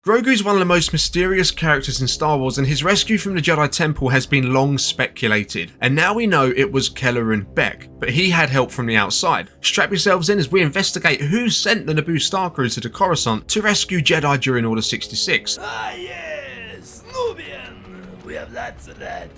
Grogu's one of the most mysterious characters in Star Wars, and his rescue from the Jedi Temple has been long speculated. And now we know it was Kelleran Beck, but he had help from the outside. Strap yourselves in as we investigate who sent the Naboo Star Cruiser to Coruscant to rescue Jedi during Order 66. Ah yes, Nubian! We have lots of that.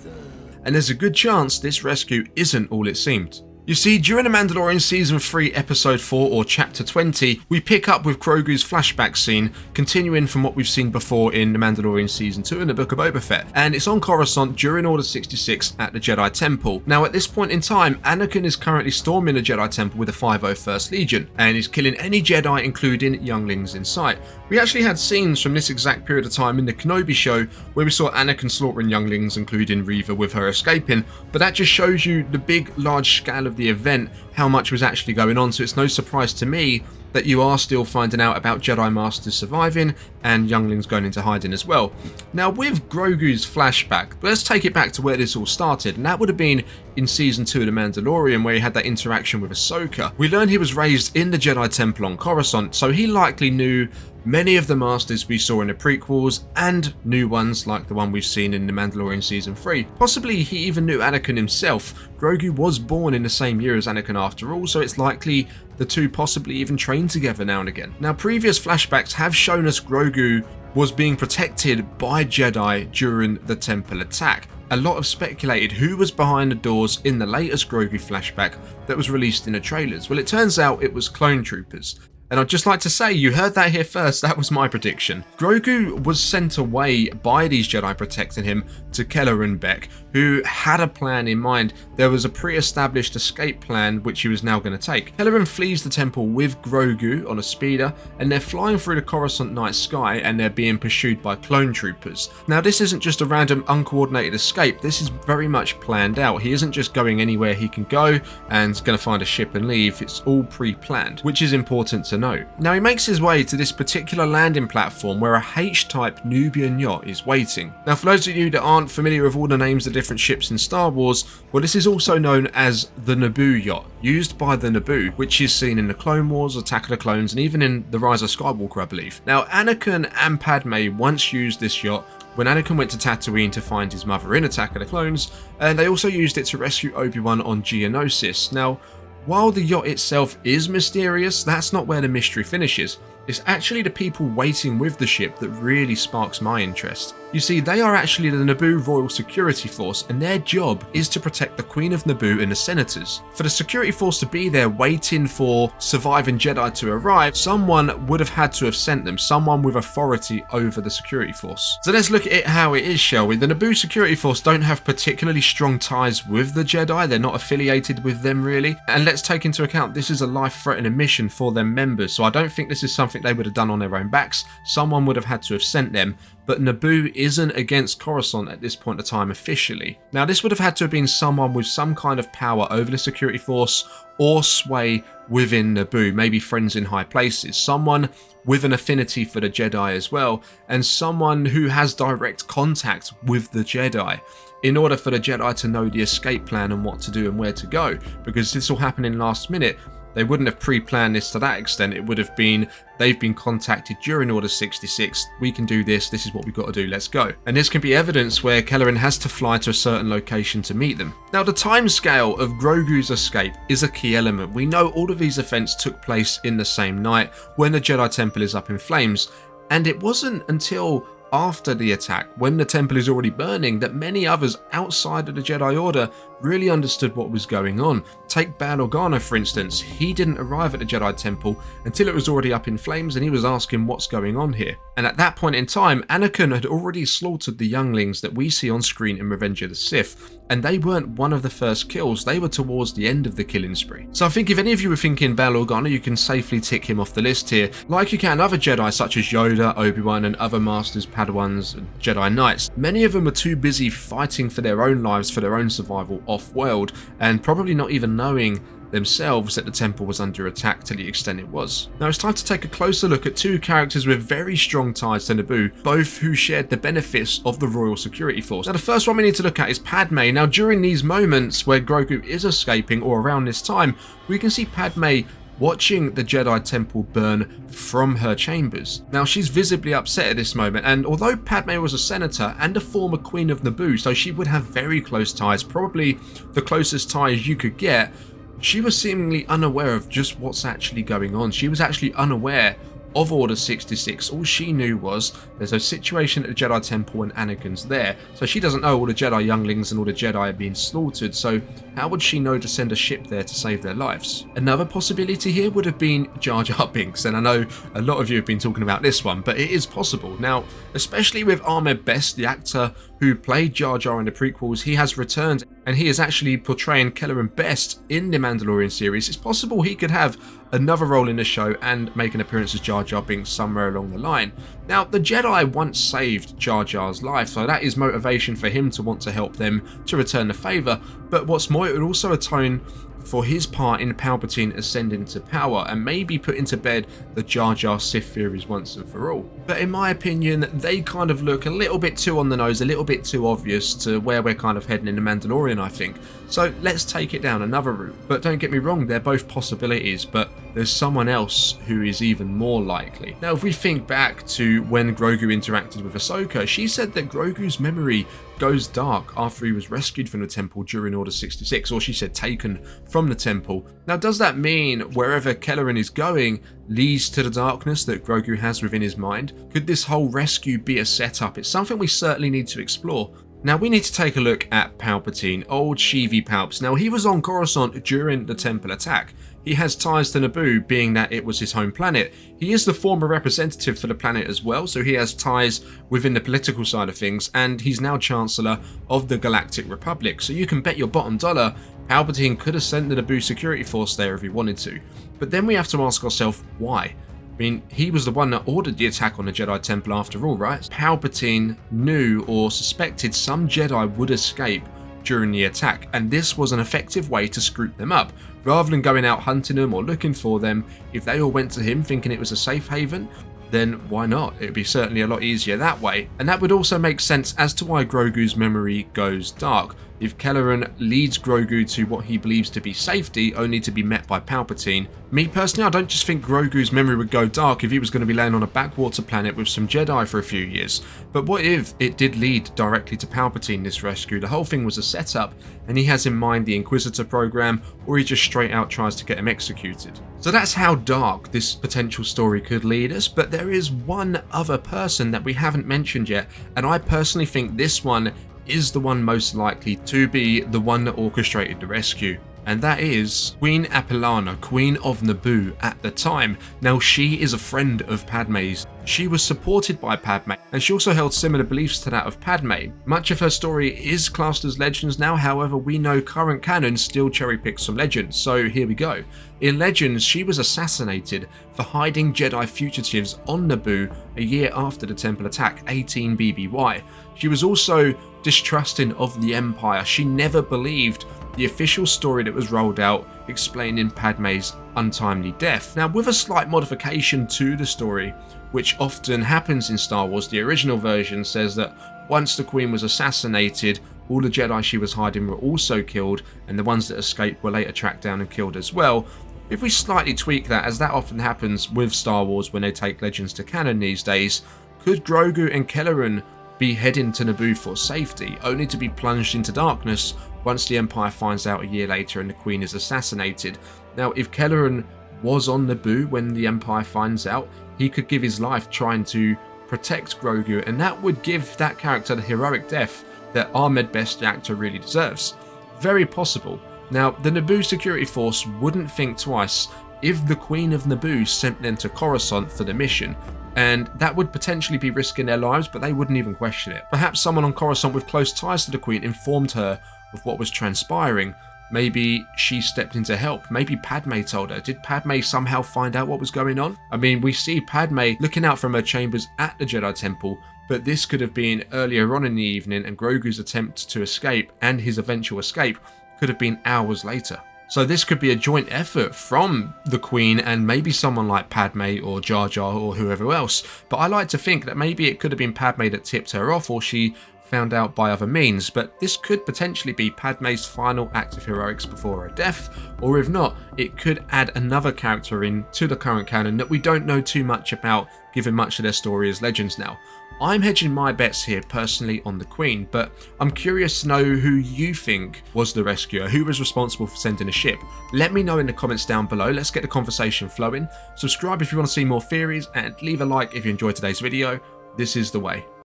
And there's a good chance this rescue isn't all it seemed. You see, during the Mandalorian Season 3 Episode 4 or Chapter 20, we pick up with Grogu's flashback scene, continuing from what we've seen before in the Mandalorian Season 2 in the Book of Boba Fett, and it's on Coruscant during Order 66 at the Jedi Temple. Now at this point in time, Anakin is currently storming the Jedi Temple with the 501st Legion, and is killing any Jedi including younglings in sight. We actually had scenes from this exact period of time in the Kenobi show where we saw Anakin slaughtering younglings including Reva with her escaping, but that just shows you the big large scale of the event, how much was actually going on, so it's no surprise to me that you are still finding out about Jedi Masters surviving and younglings going into hiding as well. Now with Grogu's flashback, let's take it back to where this all started, and that would have been in Season 2 of The Mandalorian where he had that interaction with Ahsoka. We learned he was raised in the Jedi Temple on Coruscant, so he likely knew many of the Masters we saw in the prequels and new ones like the one we've seen in The Mandalorian Season 3. Possibly he even knew Anakin himself. Grogu was born in the same year as Anakin after all, so it's likely the two possibly even trained together now and again. Now previous flashbacks have shown us Grogu was being protected by Jedi during the Temple attack. A lot have speculated who was behind the doors in the latest Grogu flashback that was released in the trailers. Well, it turns out it was clone troopers. And I'd just like to say, you heard that here first, that was my prediction. Grogu was sent away by these Jedi protecting him to Kelleran Beck, who had a plan in mind. There was a pre-established escape plan which he was now going to take. Kelleran flees the temple with Grogu on a speeder, and they're flying through the Coruscant night sky and they're being pursued by clone troopers. Now this isn't just a random uncoordinated escape, this is very much planned out. He isn't just going anywhere he can go and going to find a ship and leave, it's all pre-planned, which is important to note. Now he makes his way to this particular landing platform where a H-type Nubian yacht is waiting. Now for those of you that aren't familiar with all the names of different ships in Star Wars, well this is also known as the Naboo yacht, used by the Naboo, which is seen in the Clone Wars, Attack of the Clones, and even in The Rise of Skywalker I believe. Now Anakin and Padme once used this yacht when Anakin went to Tatooine to find his mother in Attack of the Clones, and they also used it to rescue Obi-Wan on Geonosis. Now while the yacht itself is mysterious, that's not where the mystery finishes. It's actually the people waiting with the ship that really sparks my interest. You see, they are actually the Naboo Royal Security Force, and their job is to protect the Queen of Naboo and the Senators. For the security force to be there waiting for surviving Jedi to arrive, someone would have had to have sent them, someone with authority over the security force. So let's look at it how it is, shall we? The Naboo Security Force don't have particularly strong ties with the Jedi, they're not affiliated with them really, and let's take into account this is a life-threatening mission for their members, so I don't think this is something they would have done on their own backs. Someone would have had to have sent them, but Naboo isn't against Coruscant at this point in time officially. Now this would have had to have been someone with some kind of power over the security force or sway within Naboo, maybe friends in high places, someone with an affinity for the Jedi as well, and someone who has direct contact with the Jedi in order for the Jedi to know the escape plan and what to do and where to go, because this will happen in last minute. They wouldn't have pre-planned this to that extent. It would have been, they've been contacted during Order 66, we can do this, this is what we've got to do, let's go. And this can be evidence where Kelleran has to fly to a certain location to meet them. Now the timescale of Grogu's escape is a key element. We know all of these events took place in the same night when the Jedi Temple is up in flames, and it wasn't until after the attack, when the temple is already burning, that many others outside of the Jedi Order really understood what was going on. Take Bail Organa for instance, he didn't arrive at the Jedi Temple until it was already up in flames and he was asking what's going on here. And at that point in time, Anakin had already slaughtered the younglings that we see on screen in Revenge of the Sith, and they weren't one of the first kills, they were towards the end of the killing spree. So I think if any of you were thinking Bail Organa, you can safely tick him off the list here, like you can other Jedi such as Yoda, Obi-Wan and other Masters, Padawans and Jedi Knights. Many of them are too busy fighting for their own lives, for their own survival off-world, and probably not even knowing themselves that the temple was under attack to the extent it was. Now it's time to take a closer look at two characters with very strong ties to Naboo, both who shared the benefits of the Royal Security Force. Now the first one we need to look at is Padme. Now during these moments where Grogu is escaping, or around this time, we can see Padme watching the Jedi Temple burn from her chambers. Now, she's visibly upset at this moment, and although Padme was a senator and a former Queen of Naboo, so she would have very close ties, probably the closest ties you could get, she was seemingly unaware of just what's actually going on. She was actually unaware of Order 66. All she knew was there's a situation at the Jedi Temple and Anakin's there, so she doesn't know all the Jedi younglings and all the Jedi are being slaughtered, so how would she know to send a ship there to save their lives? Another possibility here would have been Jar Jar Binks, and I know a lot of you have been talking about this one, but it is possible. Now, especially with Ahmed Best, the actor who played Jar Jar in the prequels, he has returned and he is actually portraying Kelleran Best in the Mandalorian series. It's possible he could have another role in the show and make an appearance as Jar Jar Binks somewhere along the line. Now, the Jedi once saved Jar Jar's life, so that is motivation for him to want to help them to return the favour, but what's more, it would also atone for his part in Palpatine ascending to power and maybe putting to bed the Jar Jar Sith theories once and for all. But in my opinion, they kind of look a little bit too on the nose, a little bit too obvious to where we're kind of heading in the Mandalorian, I think. So let's take it down another route. But don't get me wrong, they're both possibilities, but there's someone else who is even more likely. Now, if we think back to when Grogu interacted with Ahsoka, she said that Grogu's memory goes dark after he was rescued from the temple during Order 66, or she said taken from the temple. Now, does that mean wherever Kelleran is going leads to the darkness that Grogu has within his mind? Could this whole rescue be a setup? It's something we certainly need to explore. Now, we need to take a look at Palpatine, old Sheevy Palps. Now, he was on Coruscant during the temple attack. He has ties to Naboo, being that it was his home planet. He is the former representative for the planet as well, so he has ties within the political side of things, and he's now Chancellor of the Galactic Republic. So you can bet your bottom dollar Palpatine could have sent the Naboo security force there if he wanted to. But then we have to ask ourselves, why? I mean, he was the one that ordered the attack on the Jedi Temple after all, right? Palpatine knew or suspected some Jedi would escape during the attack, and this was an effective way to screw them up. Rather than going out hunting them or looking for them, if they all went to him thinking it was a safe haven, then why not? It would be certainly a lot easier that way. And that would also make sense as to why Grogu's memory goes dark. If Kelleran leads Grogu to what he believes to be safety, only to be met by Palpatine. Me personally, I don't just think Grogu's memory would go dark if he was going to be laying on a backwater planet with some Jedi for a few years. But what if it did lead directly to Palpatine, this rescue? The whole thing was a setup, and he has in mind the Inquisitor program, or he just straight out tries to get him executed. So that's how dark this potential story could lead us, but there is one other person that we haven't mentioned yet, and I personally think this one is the one most likely to be the one that orchestrated the rescue. And that is Queen Apolana, Queen of Naboo at the time. Now, she is a friend of Padme's. She was supported by Padme, and she also held similar beliefs to that of Padme. Much of her story is classed as legends now, however, we know current canon still cherry picks some legends, so here we go. In Legends, she was assassinated for hiding Jedi fugitives on Naboo a year after the temple attack, 18 BBY. She was also distrusting of the Empire. She never believed the official story that was rolled out explaining Padme's untimely death. Now, with a slight modification to the story, which often happens in Star Wars, the original version says that once the Queen was assassinated, all the Jedi she was hiding were also killed, and the ones that escaped were later tracked down and killed as well. If we slightly tweak that, as that often happens with Star Wars when they take Legends to canon these days, could Grogu and Kelleran be heading to Naboo for safety, only to be plunged into darkness once the Empire finds out a year later and the Queen is assassinated? Now, if Kelleran was on Naboo when the Empire finds out, he could give his life trying to protect Grogu, and that would give that character the heroic death that Ahmed Best, the actor, really deserves. Very possible. Now, the Naboo security force wouldn't think twice if the Queen of Naboo sent them to Coruscant for the mission, and that would potentially be risking their lives, but they wouldn't even question it. Perhaps someone on Coruscant with close ties to the Queen informed her of what was transpiring. Maybe she stepped in to help. Maybe Padme told her. Did Padme somehow find out what was going on? I mean, we see Padme looking out from her chambers at the Jedi Temple, but this could have been earlier on in the evening, and Grogu's attempt to escape and his eventual escape could have been hours later. So this could be a joint effort from the Queen and maybe someone like Padme or Jar Jar or whoever else. But I like to think that maybe it could have been Padme that tipped her off, or she found out by other means. But this could potentially be Padme's final act of heroics before her death, or if not, it could add another character in to the current canon that we don't know too much about, given much of their story as legends now. I'm hedging my bets here personally on the Queen, but I'm curious to know who you think was the rescuer, who was responsible for sending a ship. Let me know in the comments down below. Let's get the conversation flowing. Subscribe if you want to see more theories, and leave a like if you enjoyed today's video. This is the way.